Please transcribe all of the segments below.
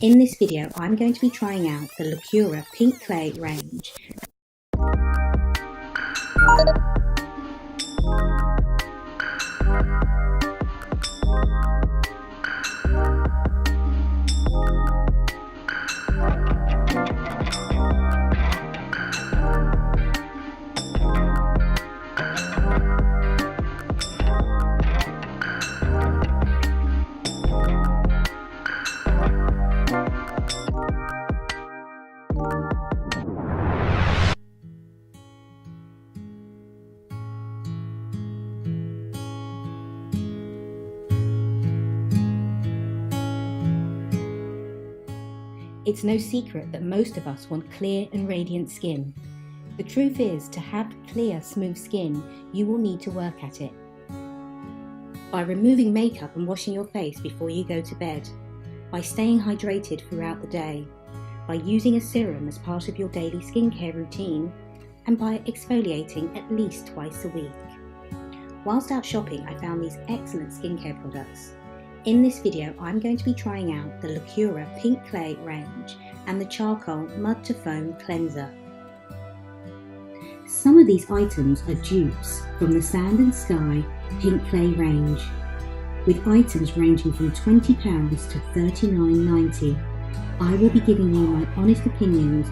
In this video, I'm going to be trying out the Lacura Pink Clay range. It's no secret that most of us want clear and radiant skin. The truth is, to have clear, smooth skin, you will need to work at it. By removing makeup and washing your face before you go to bed, by staying hydrated throughout the day, by using a serum as part of your daily skincare routine, and by exfoliating at least twice a week. Whilst out shopping, I found these excellent skincare products. In this video, I'm going to be trying out the Lacura Pink Clay range and the Charcoal Mud to Foam Cleanser. Some of these items are dupes from the Sand and Sky Pink Clay range, with items ranging from £20 to $39.90. I will be giving you my honest opinions.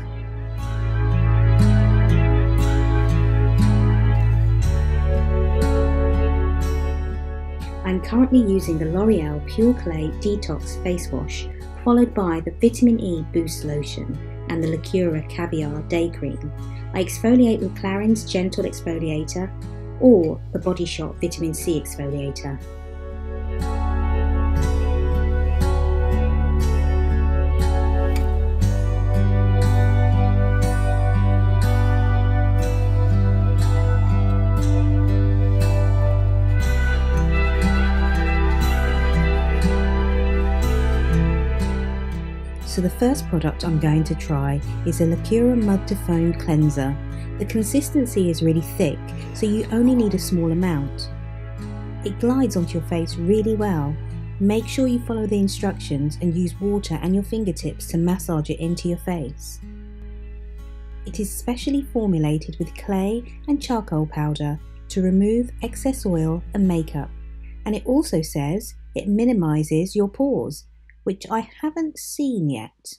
I'm currently using the L'Oreal Pure Clay Detox Face Wash, followed by the Vitamin E Boost Lotion and the Lacura Caviar Day Cream. I exfoliate with Clarins Gentle Exfoliator or the Body Shop Vitamin C Exfoliator. So the first product I'm going to try is a Lacura Mud to Foam Cleanser. The consistency is really thick, so you only need a small amount. It glides onto your face really well. Make sure you follow the instructions and use water and your fingertips to massage it into your face. It is specially formulated with clay and charcoal powder to remove excess oil and makeup, and it also says it minimises your pores, which I haven't seen yet.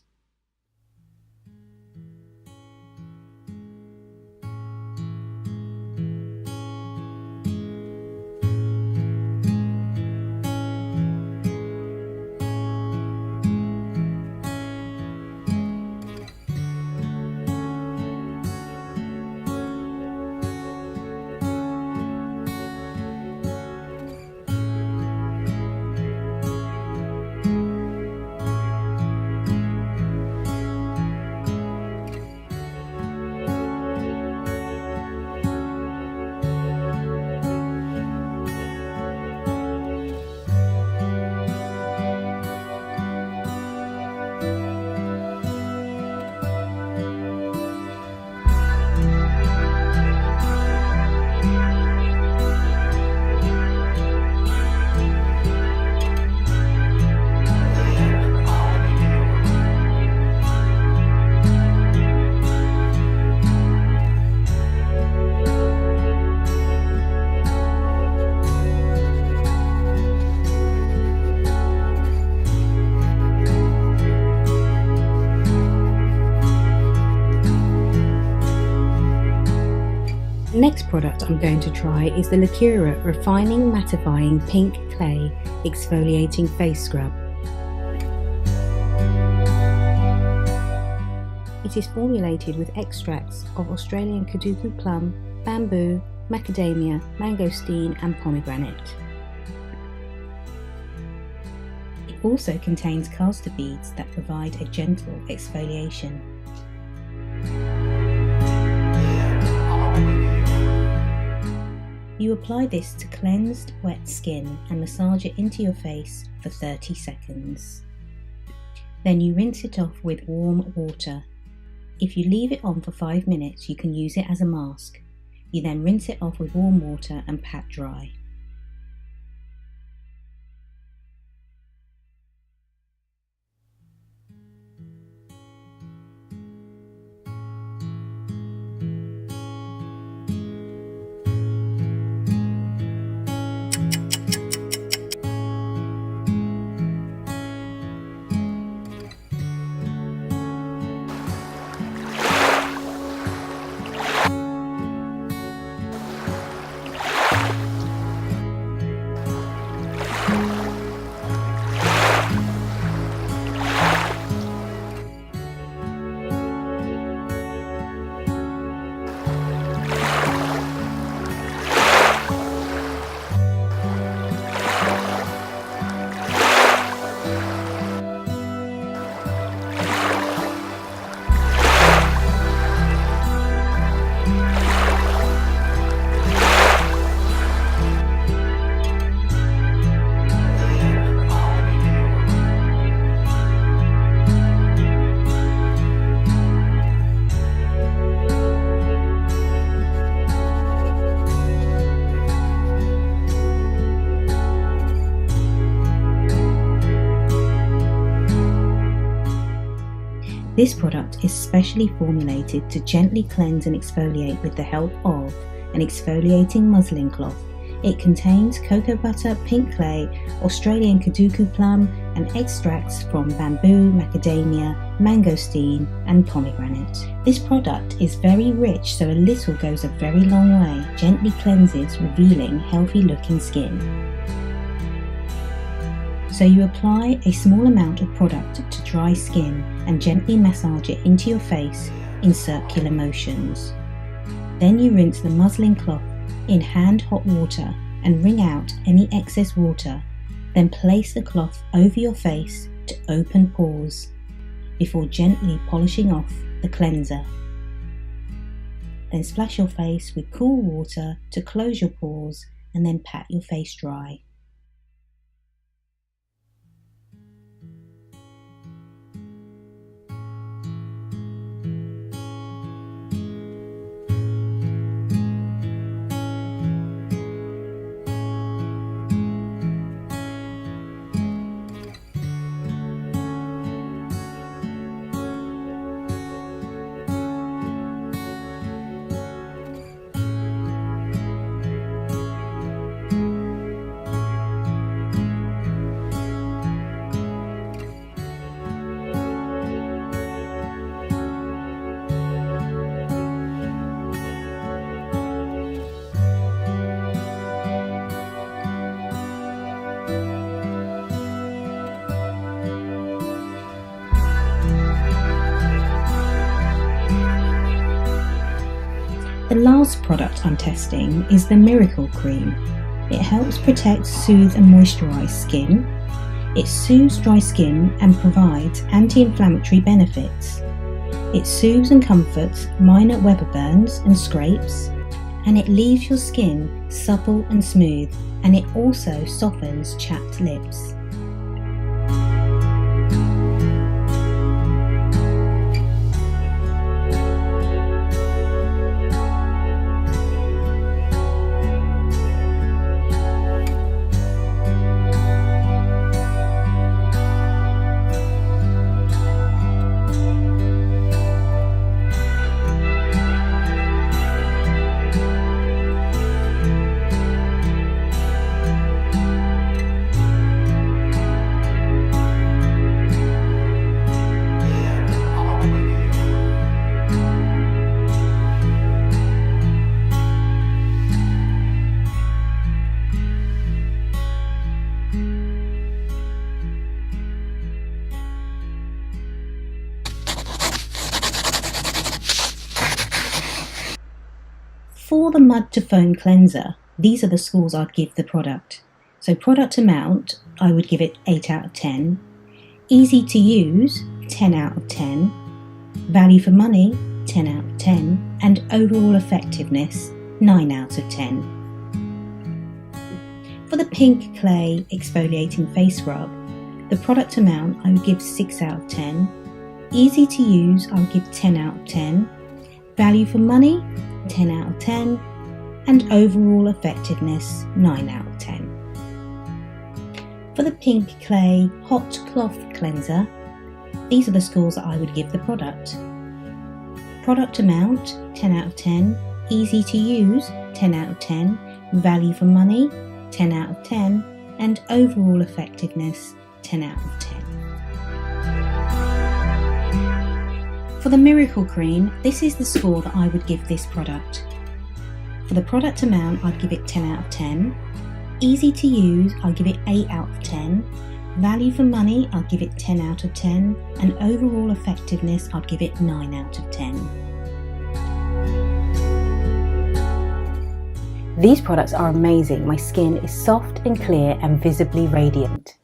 The next product I'm going to try is the Lacura Refining Mattifying Pink Clay Exfoliating Face Scrub. It is formulated with extracts of Australian Kaduku plum, bamboo, macadamia, mangosteen and pomegranate. It also contains castor beads that provide a gentle exfoliation. You apply this to cleansed, wet skin and massage it into your face for 30 seconds. Then you rinse it off with warm water. If you leave it on for 5 minutes, you can use it as a mask. You then rinse it off with warm water and pat dry. This product is specially formulated to gently cleanse and exfoliate with the help of an exfoliating muslin cloth. It contains cocoa butter, pink clay, Australian Kaduku plum, and extracts from bamboo, macadamia, mangosteen, and pomegranate. This product is very rich, so a little goes a very long way. Gently cleanses, revealing healthy looking skin. So you apply a small amount of product to dry skin and gently massage it into your face in circular motions. Then you rinse the muslin cloth in hand hot water and wring out any excess water. Then place the cloth over your face to open pores before gently polishing off the cleanser. Then splash your face with cool water to close your pores and then pat your face dry. The last product I'm testing is the Miracle Cream. It helps protect, soothe and moisturise skin. It soothes dry skin and provides anti-inflammatory benefits. It soothes and comforts minor Weber burns and scrapes, and it leaves your skin supple and smooth, and it also softens chapped lips. For the Mud to Foam Cleanser, these are the scores I'd give the product. So product amount, I would give it 8 out of 10. Easy to use, 10 out of 10. Value for money, 10 out of 10. And overall effectiveness, 9 out of 10. For the Pink Clay Exfoliating Face Scrub, the product amount I would give 6 out of 10. Easy to use, I would give 10 out of 10. Value for money, 10 out of 10, and overall effectiveness 9 out of 10. For the Pink Clay Hot Cloth Cleanser, these are the scores that I would give the product. Product amount 10 out of 10, easy to use 10 out of 10, value for money 10 out of 10, and overall effectiveness 10 out of 10. For the Miracle Cream, this is the score that I would give this product. For the product amount, I'd give it 10 out of 10. Easy to use, I'll give it 8 out of 10. Value for money, I'll give it 10 out of 10. And overall effectiveness, I'd give it 9 out of 10. These products are amazing. My skin is soft and clear and visibly radiant.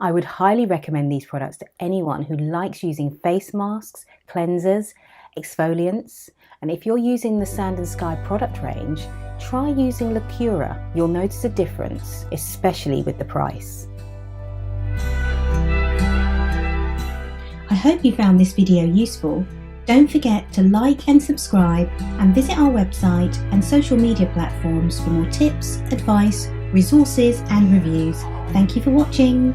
I would highly recommend these products to anyone who likes using face masks, cleansers, exfoliants, and if you're using the Sand & Sky product range, try using Lacura. You'll notice a difference, especially with the price. I hope you found this video useful. Don't forget to like and subscribe and visit our website and social media platforms for more tips, advice, resources and reviews. Thank you for watching.